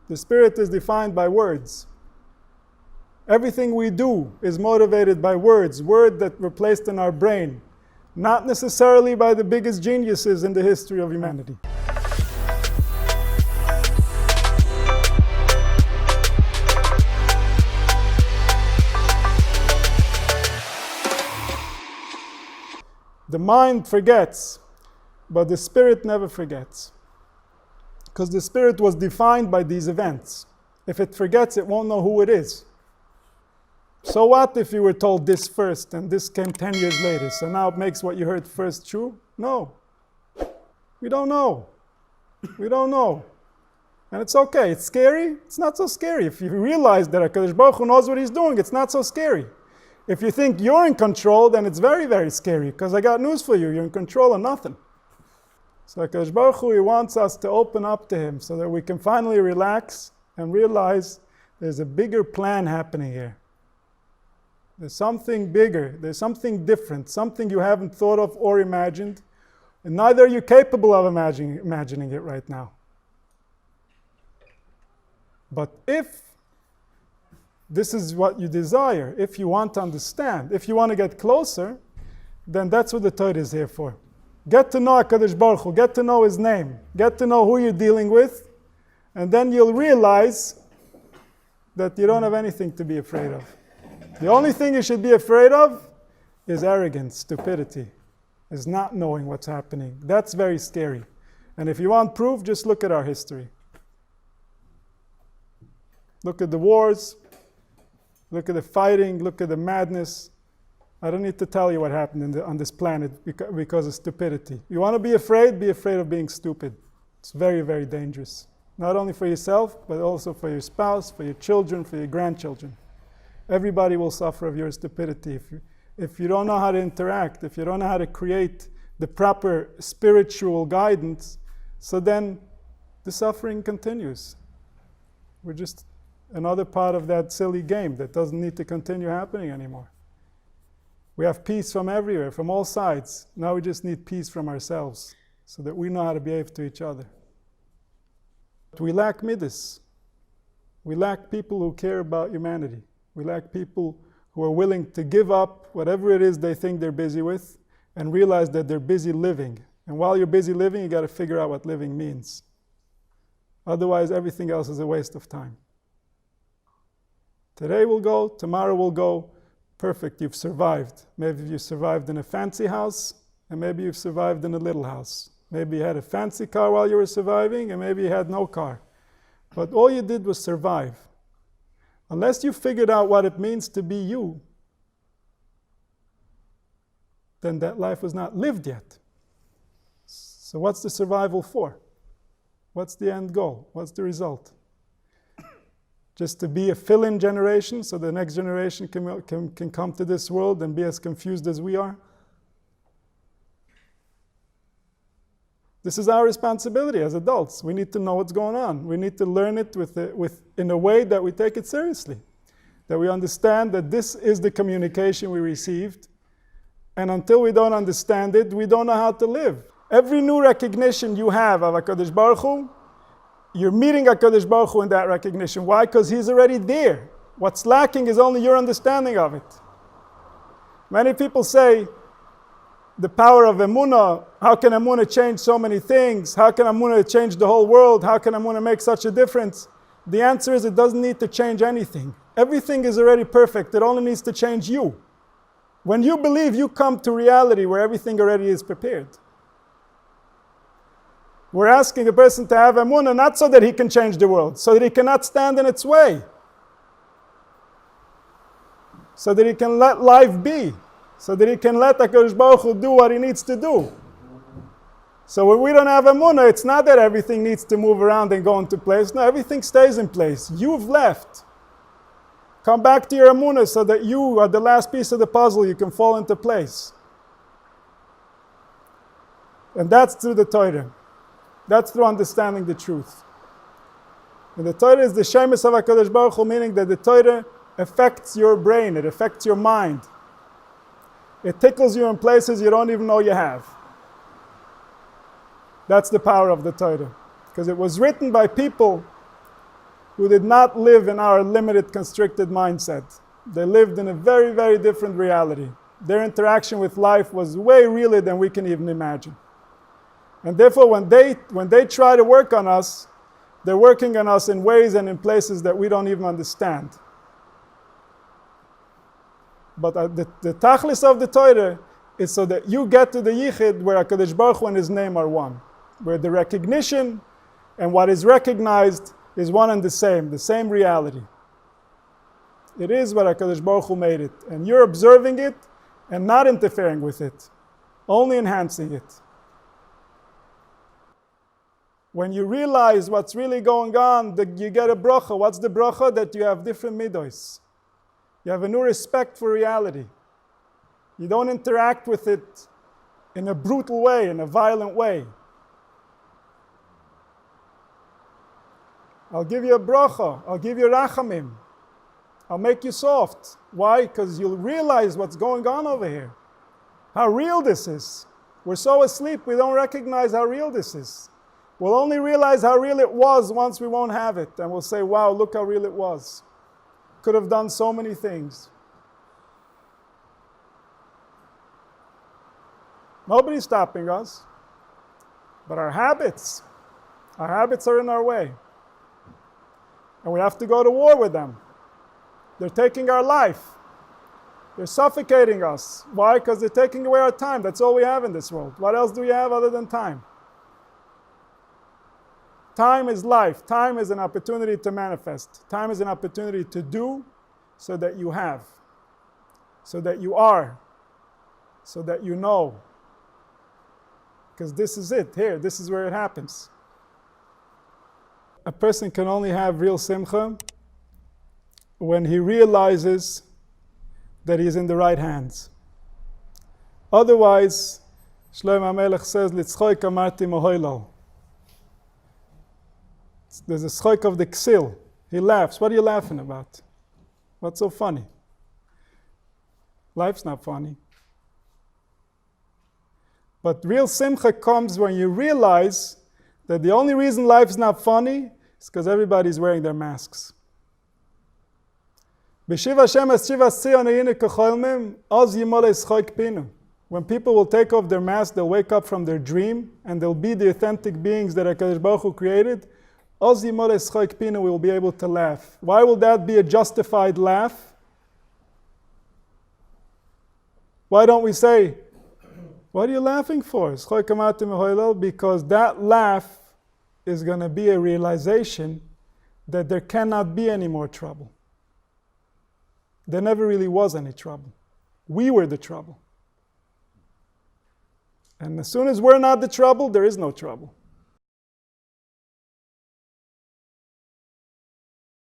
The spirit is defined by words. Everything we do is motivated by words that were placed in our brain, not necessarily by the biggest geniuses in the history of humanity. The mind forgets, but the spirit never forgets. Because the spirit was defined by these events. If it forgets, it won't know who it is. So what if you were told this first and this came 10 years later, so now it makes what you heard first true? No. We don't know. We don't know. And it's okay. It's scary. It's not so scary. If you realize that HaKadosh Baruch Hu knows what he's doing, it's not so scary. If you think you're in control, then it's very, very scary, because I got news for you. You're in control of nothing. So HaKadosh Baruch Hu, he wants us to open up to him so that we can finally relax and realize there's a bigger plan happening here. There's something bigger, there's something different, something you haven't thought of or imagined, and neither are you capable of imagining it right now. But if this is what you desire, if you want to understand, if you want to get closer, then that's what the Torah is here for. Get to know HaKadosh Baruch Hu, get to know his name, get to know who you're dealing with, and then you'll realize that you don't have anything to be afraid of. The only thing you should be afraid of is arrogance, stupidity, is not knowing what's happening. That's very scary. And if you want proof, just look at our history. Look at the wars, look at the fighting, look at the madness. I don't need to tell you what happened on this planet because of stupidity. You want to be afraid of being stupid. It's very, very dangerous. Not only for yourself, but also for your spouse, for your children, for your grandchildren. Everybody will suffer of your stupidity. If you don't know how to interact, if you don't know how to create the proper spiritual guidance, so then the suffering continues. We're just another part of that silly game that doesn't need to continue happening anymore. We have peace from everywhere, from all sides. Now we just need peace from ourselves so that we know how to behave to each other. But we lack midas. We lack people who care about humanity. We lack people who are willing to give up whatever it is they think they're busy with and realize that they're busy living. And while you're busy living, you got to figure out what living means. Otherwise, everything else is a waste of time. Today will go, tomorrow will go. Perfect, you've survived. Maybe you survived in a fancy house, and maybe you've survived in a little house. Maybe you had a fancy car while you were surviving, and maybe you had no car. But all you did was survive. Unless you figured out what it means to be you, then that life was not lived yet. So what's the survival for? What's the end goal? What's the result? Just to be a fill-in generation so the next generation can come to this world and be as confused as we are? This is our responsibility as adults. We need to know what's going on. We need to learn it in a way that we take it seriously. That we understand that this is the communication we received. And until we don't understand it, we don't know how to live. Every new recognition you have of HaKadosh Baruch Hu, you're meeting HaKadosh Baruch Hu in that recognition. Why? Because he's already there. What's lacking is only your understanding of it. Many people say, the power of emunah, how can emunah change so many things? How can emunah change the whole world? How can emunah make such a difference? The answer is it doesn't need to change anything. Everything is already perfect. It only needs to change you. When you believe, you come to reality where everything already is prepared. We're asking a person to have emunah not so that he can change the world, so that he cannot stand in its way. So that he can let life be. So that he can let HaKadosh Baruch Hu do what he needs to do. So when we don't have emunah, it's not that everything needs to move around and go into place. No, everything stays in place. You've left. Come back to your emunah so that you are the last piece of the puzzle. You can fall into place. And that's through the Torah. That's through understanding the truth. And the Torah is the shemus of HaKadosh Baruch Hu, meaning that the Torah affects your brain. It affects your mind. It tickles you in places you don't even know you have. That's the power of the Torah. Because it was written by people who did not live in our limited, constricted mindset. They lived in a very, very different reality. Their interaction with life was way realer than we can even imagine. And therefore, when they try to work on us, they're working on us in ways and in places that we don't even understand. But the tachlis of the Torah is so that you get to the yichid where HaKadosh Baruch Hu and His name are one, where the recognition and what is recognized is one and the same reality. It is what HaKadosh Baruch Hu made it, and you're observing it and not interfering with it, only enhancing it. When you realize what's really going on, you get a bracha. What's the bracha? That you have different midos. You have a new respect for reality. You don't interact with it in a brutal way, in a violent way. I'll give you a bracha. I'll give you rachamim. I'll make you soft. Why? Because you'll realize what's going on over here. How real this is. We're so asleep we don't recognize how real this is. We'll only realize how real it was once we won't have it. And we'll say, wow, look how real it was. Could have done so many things. Nobody's stopping us. But our habits are in our way. And we have to go to war with them. They're taking our life. They're suffocating us. Why? Because they're taking away our time. That's all we have in this world. What else do we have other than time? Time is life. Time is an opportunity to manifest. Time is an opportunity to do so that you have, so that you are, so that you know. Because this is it here. This is where it happens. A person can only have real simcha when he realizes that he's in the right hands. Otherwise, Shlomo HaMelech says, "Litzchoik amarti mohoilo." There's a schoik of the ksil. He laughs. What are you laughing about? What's so funny? Life's not funny. But real simcha comes when you realize that the only reason life's not funny is because everybody's wearing their masks. When people will take off their mask, they'll wake up from their dream and they'll be the authentic beings that HaKadosh Baruch Hu created. We will be able to laugh. Why will that be a justified laugh? Why don't we say, what are you laughing for? Because that laugh is going to be a realization that there cannot be any more trouble. There never really was any trouble. We were the trouble. And as soon as we're not the trouble, there is no trouble.